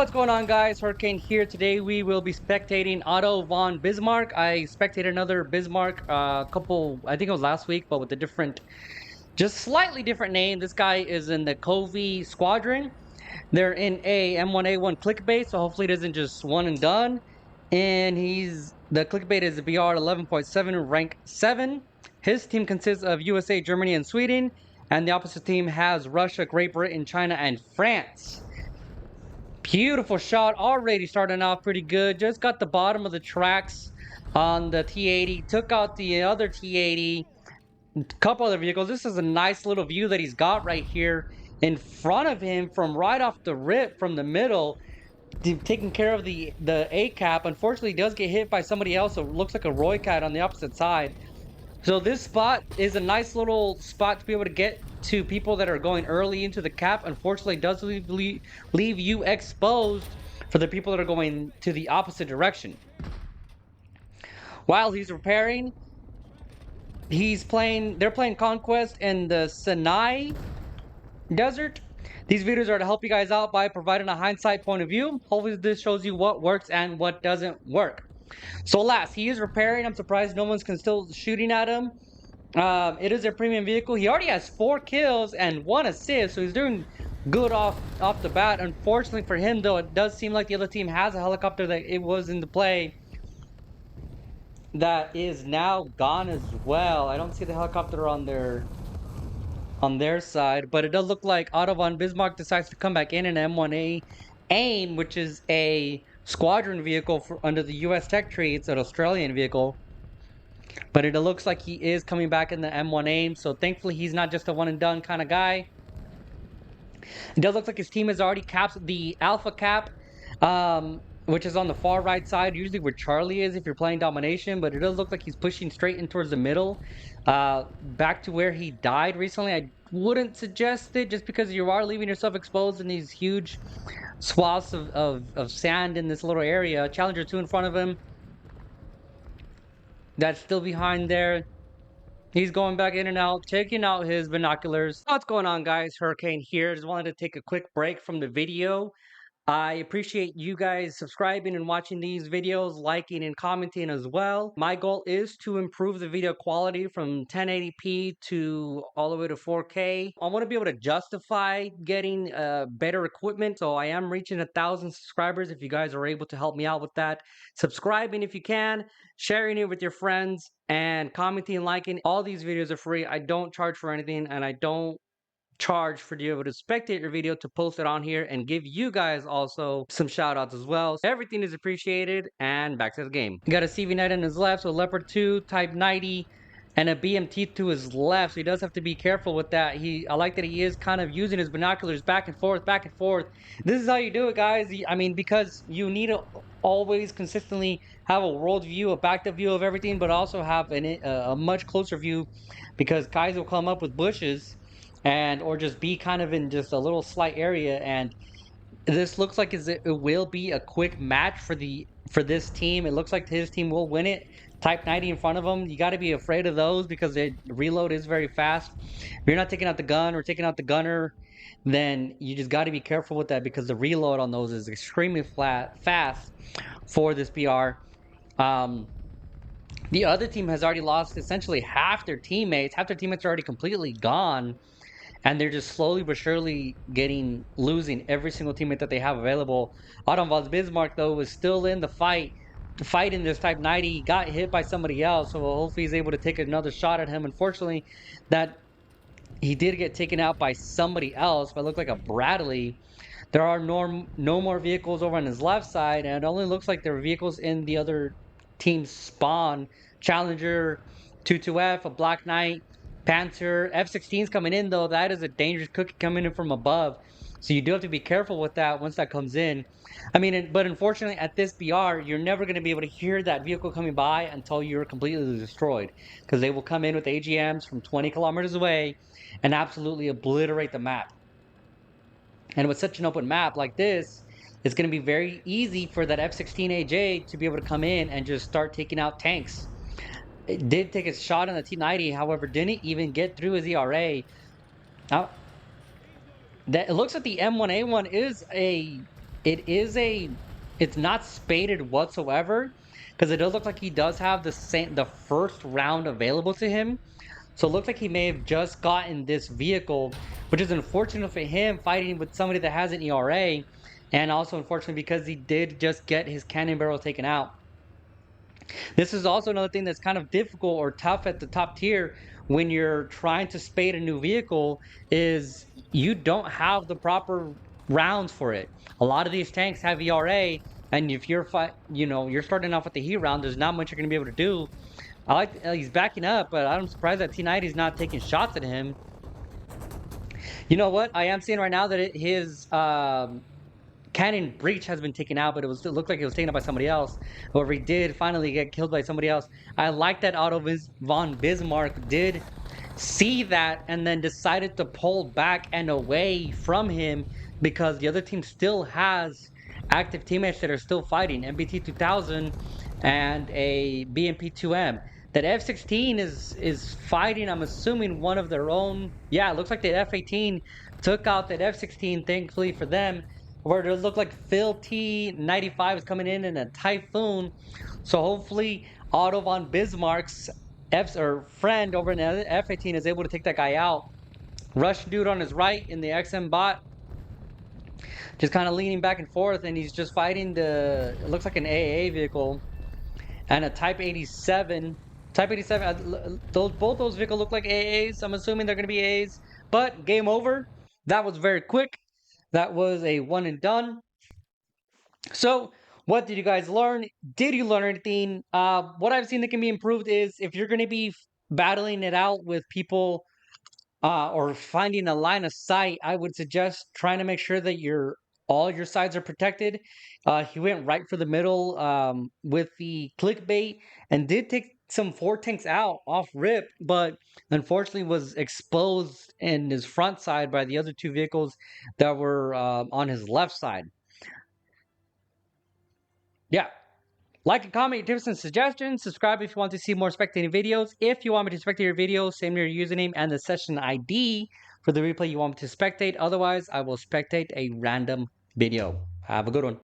What's going on, guys? Hurricane here. Today we will be spectating Otto von Bismarck. I spectated another Bismarck I think it was last week, but with a different, just slightly different name. This guy is in the CoVy squadron. They're in a M1A1 clickbait, so hopefully it isn't just one and done. And the clickbait is BR 11.7, rank 7. His team consists of USA, Germany, and Sweden, and the opposite team has Russia, Great Britain, China, and France. Beautiful shot, already starting off pretty good. Just got the bottom of the tracks on the T80. Took out the other T80. Couple other vehicles. This is a nice little view that he's got right here in front of him from right off the rip from the middle. Taking care of the A cap. Unfortunately, he does get hit by somebody else. So it looks like a Roy Cat on the opposite side. So this spot is a nice little spot to be able to get to people that are going early into the cap. Unfortunately, it does leave you exposed for the people that are going to the opposite direction. While he's repairing, they're playing Conquest in the Sinai Desert. These videos are to help you guys out by providing a hindsight point of view. Hopefully this shows you what works and what doesn't work. So last, he is repairing. I'm surprised no one's still shooting at him. It is a premium vehicle. He already has 4 kills and 1 assist, so he's doing good off the bat. Unfortunately for him, though, it does seem like the other team has a helicopter that it was in the play that is now gone as well. I don't see the helicopter on their side, but it does look like Otto von Bismarck decides to come back in an M1A AIM, which is a squadron vehicle under the US tech tree. It's an Australian vehicle. But it looks like he is coming back in the M1 AIM, so thankfully he's not just a one and done kind of guy. It does look like his team has already capped the Alpha cap, which is on the far right side, usually where Charlie is if you're playing domination, but it does look like he's pushing straight in towards the middle, back to where he died recently. I wouldn't suggest it just because you are leaving yourself exposed in these huge swaths of sand in this little area. Challenger 2 in front of him. That's still behind there. He's going back in and out, checking out his binoculars. What's going on, guys? Hurricane here. Just wanted to take a quick break from the video. I appreciate you guys subscribing and watching these videos, liking and commenting as well. My goal is to improve the video quality from 1080p to all the way to 4K. I want to be able to justify getting better equipment, so I am reaching 1,000 subscribers. If you guys are able to help me out with that, subscribing if you can, sharing it with your friends, and commenting and liking. All these videos are free. I don't charge for anything, and I don't charge for you able to spectate your video to post it on here and give you guys also some shout outs as well. So everything is appreciated, and back to the game. You got a CV-9 on his left, so Leopard 2, Type 90, and a BMT to his left, so he does have to be careful with that. I like that he is kind of using his binoculars back and forth, back and forth. This is how you do it, guys. I mean, because you need to always consistently have a world view, a backed up view of everything, but also have a much closer view, because guys will come up with bushes or just be kind of in just a little slight area, and this looks like it will be a quick match for this team. It looks like his team will win it. Type 90 in front of him. You got to be afraid of those because the reload is very fast. If you're not taking out the gun or taking out the gunner, then you just got to be careful with that because the reload on those is extremely fast for this BR. The other team has already lost essentially half their teammates. Half their teammates are already completely gone. And they're just slowly but surely losing every single teammate that they have available. Otto von Bismarck, though, was still in the fight, fighting this Type 90. He got hit by somebody else, so hopefully he's able to take another shot at him. Unfortunately, that he did get taken out by somebody else, but it looked like a Bradley. There are no more vehicles over on his left side, and it only looks like there are vehicles in the other team's spawn. Challenger, 22F, a Black Knight, Panther, F-16's coming in, though. That is a dangerous cookie coming in from above. So you do have to be careful with that once that comes in. I mean, but unfortunately at this BR, you're never going to be able to hear that vehicle coming by until you're completely destroyed. Because they will come in with AGMs from 20 kilometers away and absolutely obliterate the map. And with such an open map like this, it's going to be very easy for that F-16 AJ to be able to come in and just start taking out tanks. It did take a shot on the T90, however, didn't even get through his ERA. Now, it looks like the M1A1 is a it's not spaded whatsoever because it does look like he does have the first round available to him. So it looks like he may have just gotten this vehicle, which is unfortunate for him fighting with somebody that has an ERA, and also unfortunate because he did just get his cannon barrel taken out. This is also another thing that's kind of difficult or tough at the top tier when you're trying to spade a new vehicle is you don't have the proper rounds for it. A lot of these tanks have ERA, and if you're starting off with the heat round, there's not much you're going to be able to do. I like he's backing up, but I'm surprised that T90 is not taking shots at him. You know what? I am seeing right now that his cannon breach has been taken out, but it looked like it was taken out by somebody else. However, he did finally get killed by somebody else. I like that von Bismarck did see that and then decided to pull back and away from him because the other team still has active teammates that are still fighting MBT 2000 and a BMP 2M. That F-16 is fighting, I'm assuming, one of their own. Yeah, it looks like the F-18 took out that F-16, thankfully for them, where it looked like Phil T-95 is coming in a Typhoon. So hopefully Otto von Bismarck's friend over in the F-18 is able to take that guy out. Rush dude on his right in the XM bot, just kind of leaning back and forth, and he's just fighting it looks like an AA vehicle and a Type 87. Type 87, both those vehicles look like AAs. I'm assuming they're going to be AAs, but game over. That was very quick. That was a one and done. So, what did you guys learn? Did you learn anything? What I've seen that can be improved is if you're going to be battling it out with people or finding a line of sight, I would suggest trying to make sure that all your sides are protected. He went right for the middle with the clickbait and did take some 4 tanks out off rip, but unfortunately was exposed in his front side by the other 2 vehicles that were on his left side. Yeah. Like and comment your tips and suggestions. Subscribe if you want to see more spectating videos. If you want me to spectate your videos, send me your username and the session ID for the replay you want me to spectate. Otherwise, I will spectate a random video. Have a good one.